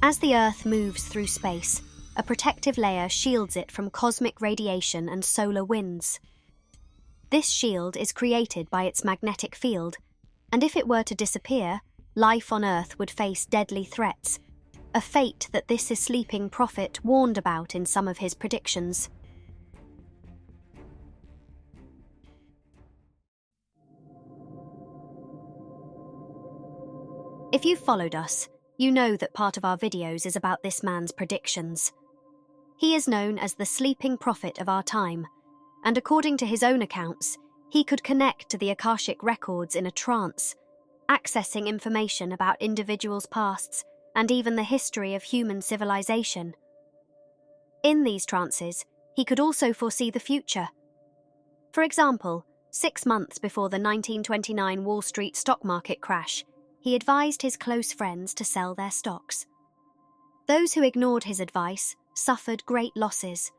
As the Earth moves through space, a protective layer shields it from cosmic radiation and solar winds. This shield is created by its magnetic field, and if it were to disappear, life on Earth would face deadly threats, a fate that this sleeping prophet warned about in some of his predictions. If you've followed us, you know that part of our videos is about this man's predictions. He is known as the sleeping prophet of our time, and according to his own accounts, he could connect to the Akashic records in a trance, accessing information about individuals' pasts and even the history of human civilization. In these trances, he could also foresee the future. For example, 6 months before the 1929 Wall Street stock market crash, he advised his close friends to sell their stocks. Those who ignored his advice suffered great losses.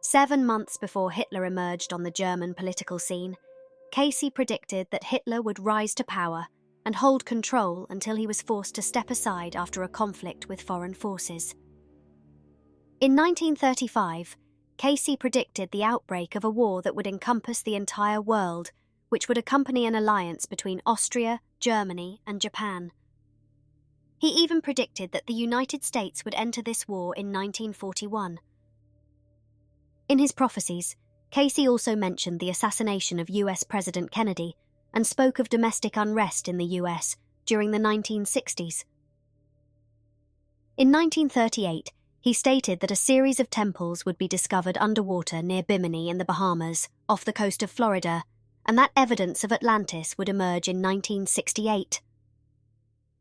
7 months before Hitler emerged on the German political scene, Cayce predicted that Hitler would rise to power and hold control until he was forced to step aside after a conflict with foreign forces. In 1935, Cayce predicted the outbreak of a war that would encompass the entire world, which would accompany an alliance between Austria, Germany, and Japan. He even predicted that the United States would enter this war in 1941. In his prophecies, Cayce also mentioned the assassination of US President Kennedy and spoke of domestic unrest in the US during the 1960s. In 1938, he stated that a series of temples would be discovered underwater near Bimini in the Bahamas, off the coast of Florida, and that evidence of Atlantis would emerge in 1968.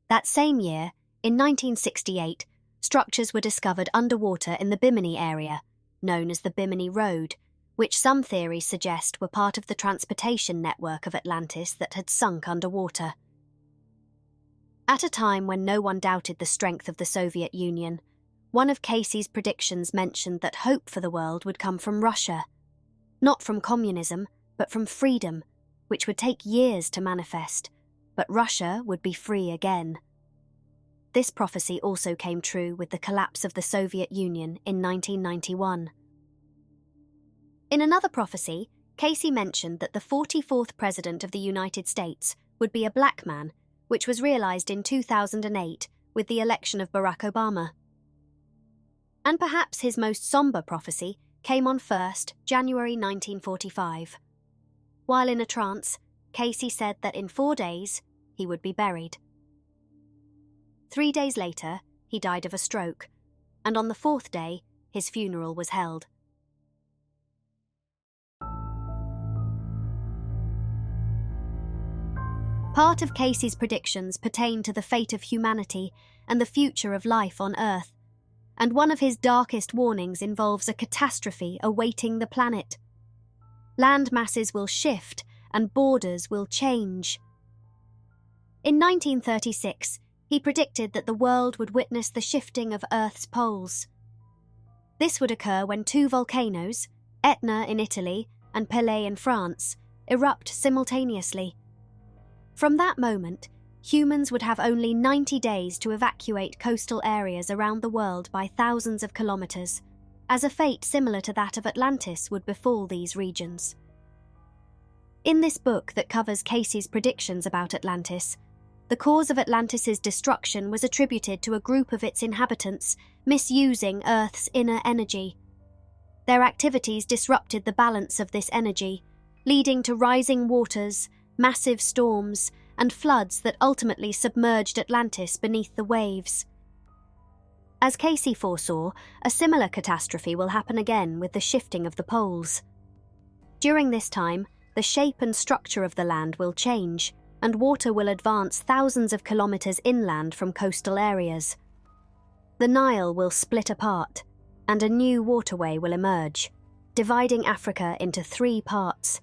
That same year, in 1968, structures were discovered underwater in the Bimini area, known as the Bimini Road, which some theories suggest were part of the transportation network of Atlantis that had sunk underwater. At a time when no one doubted the strength of the Soviet Union, one of Cayce's predictions mentioned that hope for the world would come from Russia, not from communism, but from freedom, which would take years to manifest, but Russia would be free again. This prophecy also came true with the collapse of the Soviet Union in 1991. In another prophecy, Cayce mentioned that the 44th President of the United States would be a black man, which was realized in 2008 with the election of Barack Obama. And perhaps his most somber prophecy came on 1st January 1945. While in a trance, Cayce said that in 4 days he would be buried. 3 days later, he died of a stroke, and on the 4th day, his funeral was held. Part of Cayce's predictions pertain to the fate of humanity and the future of life on Earth, and one of his darkest warnings involves a catastrophe awaiting the planet. Land masses will shift and borders will change. In 1936, he predicted that the world would witness the shifting of Earth's poles. This would occur when 2 volcanoes, Etna in Italy and Pelée in France, erupt simultaneously. From that moment, humans would have only 90 days to evacuate coastal areas around the world by thousands of kilometers, as a fate similar to that of Atlantis would befall these regions. In this book that covers Cayce's predictions about Atlantis, the cause of Atlantis's destruction was attributed to a group of its inhabitants misusing Earth's inner energy. Their activities disrupted the balance of this energy, leading to rising waters, massive storms, and floods that ultimately submerged Atlantis beneath the waves. As Cayce foresaw, a similar catastrophe will happen again with the shifting of the poles. During this time, the shape and structure of the land will change, and water will advance thousands of kilometers inland from coastal areas. The Nile will split apart, and a new waterway will emerge, dividing Africa into 3 parts.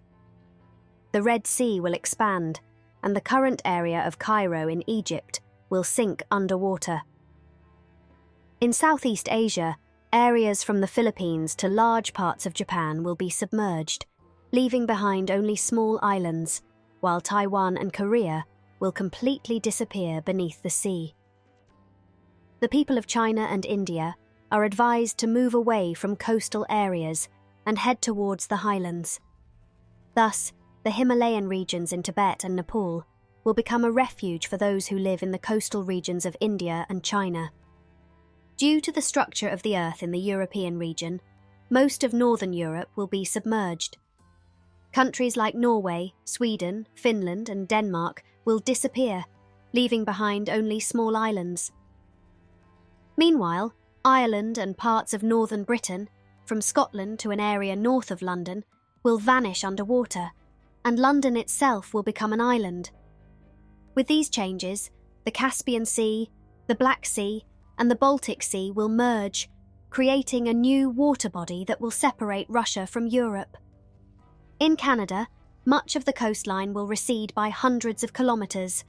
The Red Sea will expand, and the current area of Cairo in Egypt will sink underwater. In Southeast Asia, areas from the Philippines to large parts of Japan will be submerged, leaving behind only small islands, while Taiwan and Korea will completely disappear beneath the sea. the people of China and India are advised to move away from coastal areas and head towards the highlands. Thus, the Himalayan regions in Tibet and Nepal will become a refuge for those who live in the coastal regions of India and China. Due to the structure of the Earth in the European region, most of northern Europe will be submerged. Countries like Norway, Sweden, Finland, and Denmark will disappear, leaving behind only small islands. Meanwhile, Ireland and parts of northern Britain, from Scotland to an area north of London, will vanish underwater, and London itself will become an island. With these changes, the Caspian Sea, the Black Sea, and the Baltic Sea will merge, creating a new water body that will separate Russia from Europe. In Canada, much of the coastline will recede by hundreds of kilometres,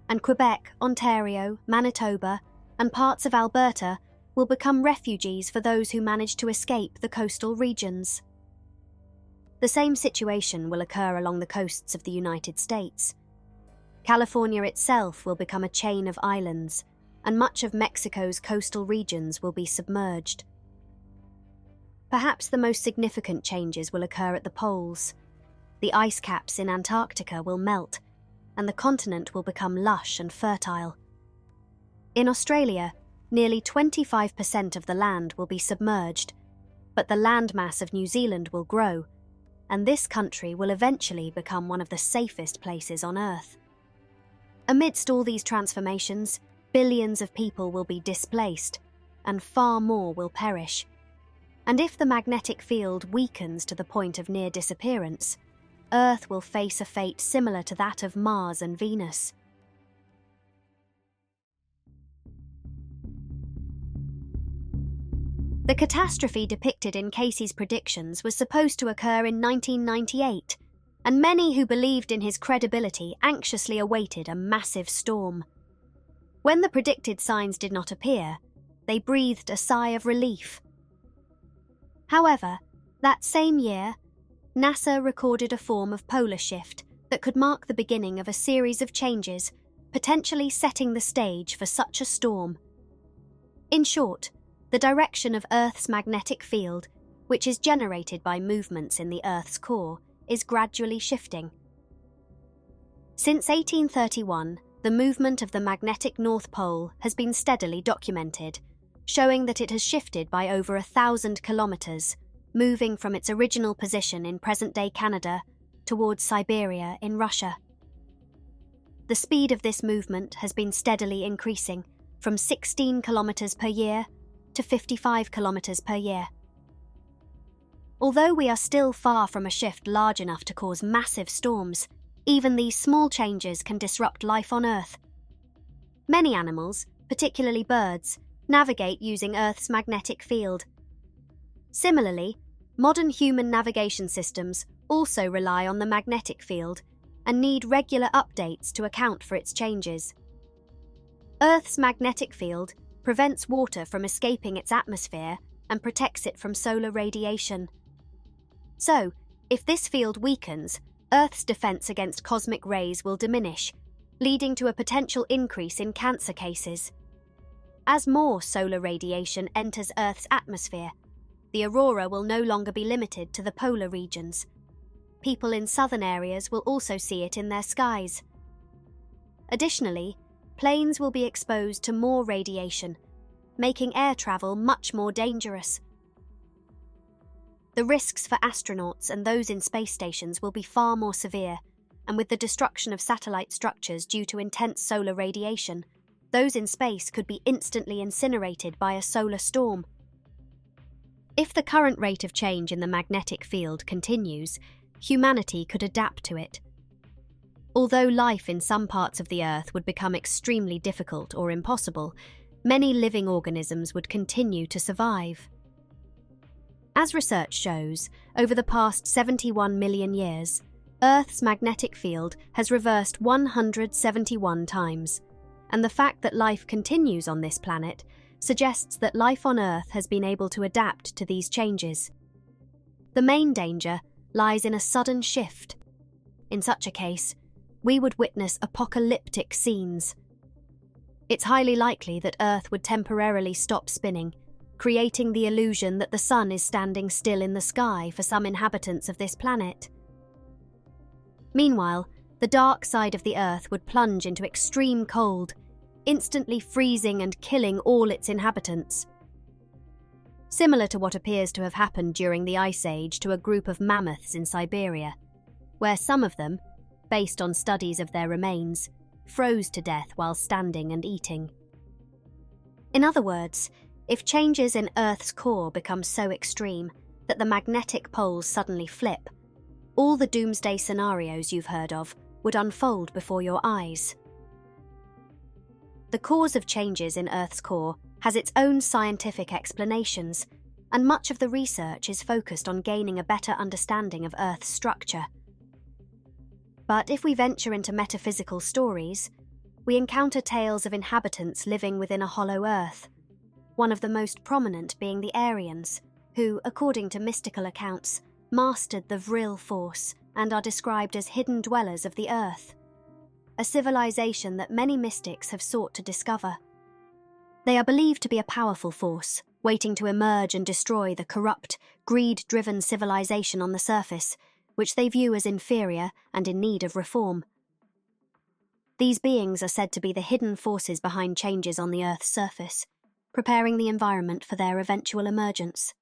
and Quebec, Ontario, Manitoba, and parts of Alberta will become refugees for those who manage to escape the coastal regions. The same situation will occur along the coasts of the United States. California itself will become a chain of islands, and much of Mexico's coastal regions will be submerged. Perhaps the most significant changes will occur at the poles. The ice caps in Antarctica will melt, and the continent will become lush and fertile. In Australia, nearly 25% of the land will be submerged, but the landmass of New Zealand will grow, and this country will eventually become one of the safest places on Earth. Amidst all these transformations, billions of people will be displaced, and far more will perish. And if the magnetic field weakens to the point of near disappearance, Earth will face a fate similar to that of Mars and Venus. The catastrophe depicted in Cayce's predictions was supposed to occur in 1998, and many who believed in his credibility anxiously awaited a massive storm. When the predicted signs did not appear, they breathed a sigh of relief. However, that same year, NASA recorded a form of polar shift that could mark the beginning of a series of changes, potentially setting the stage for such a storm. In short, the direction of Earth's magnetic field, which is generated by movements in the Earth's core, is gradually shifting. Since 1831, the movement of the magnetic North Pole has been steadily documented, showing that it has shifted by over 1,000 kilometres, moving from its original position in present-day Canada towards Siberia in Russia. The speed of this movement has been steadily increasing, from 16 kilometres per year to 55 kilometres per year. Although we are still far from a shift large enough to cause massive storms, even these small changes can disrupt life on Earth. Many animals, particularly birds, navigate using Earth's magnetic field. Similarly, modern human navigation systems also rely on the magnetic field and need regular updates to account for its changes. Earth's magnetic field prevents water from escaping its atmosphere and protects it from solar radiation. So, if this field weakens, Earth's defense against cosmic rays will diminish, leading to a potential increase in cancer cases. As more solar radiation enters Earth's atmosphere, the aurora will no longer be limited to the polar regions. People in southern areas will also see it in their skies. Additionally, planes will be exposed to more radiation, making air travel much more dangerous. The risks for astronauts and those in space stations will be far more severe, and with the destruction of satellite structures due to intense solar radiation, those in space could be instantly incinerated by a solar storm. If the current rate of change in the magnetic field continues, humanity could adapt to it. Although life in some parts of the Earth would become extremely difficult or impossible, many living organisms would continue to survive. As research shows, over the past 71 million years, Earth's magnetic field has reversed 171 times, and the fact that life continues on this planet suggests that life on Earth has been able to adapt to these changes. The main danger lies in a sudden shift. In such a case, we would witness apocalyptic scenes. It's highly likely that Earth would temporarily stop spinning, creating the illusion that the sun is standing still in the sky for some inhabitants of this planet. Meanwhile, the dark side of the Earth would plunge into extreme cold, instantly freezing and killing all its inhabitants. Similar to what appears to have happened during the Ice Age to a group of mammoths in Siberia, where some of them, based on studies of their remains, froze to death while standing and eating. In other words, if changes in Earth's core become so extreme that the magnetic poles suddenly flip, all the doomsday scenarios you've heard of would unfold before your eyes. The cause of changes in Earth's core has its own scientific explanations, and much of the research is focused on gaining a better understanding of Earth's structure. But if we venture into metaphysical stories, we encounter tales of inhabitants living within a hollow Earth, one of the most prominent being the Aryans, who, according to mystical accounts, mastered the Vril force and are described as hidden dwellers of the Earth, a civilization that many mystics have sought to discover. They are believed to be a powerful force, waiting to emerge and destroy the corrupt, greed-driven civilization on the surface, which they view as inferior and in need of reform. These beings are said to be the hidden forces behind changes on the Earth's surface, preparing the environment for their eventual emergence.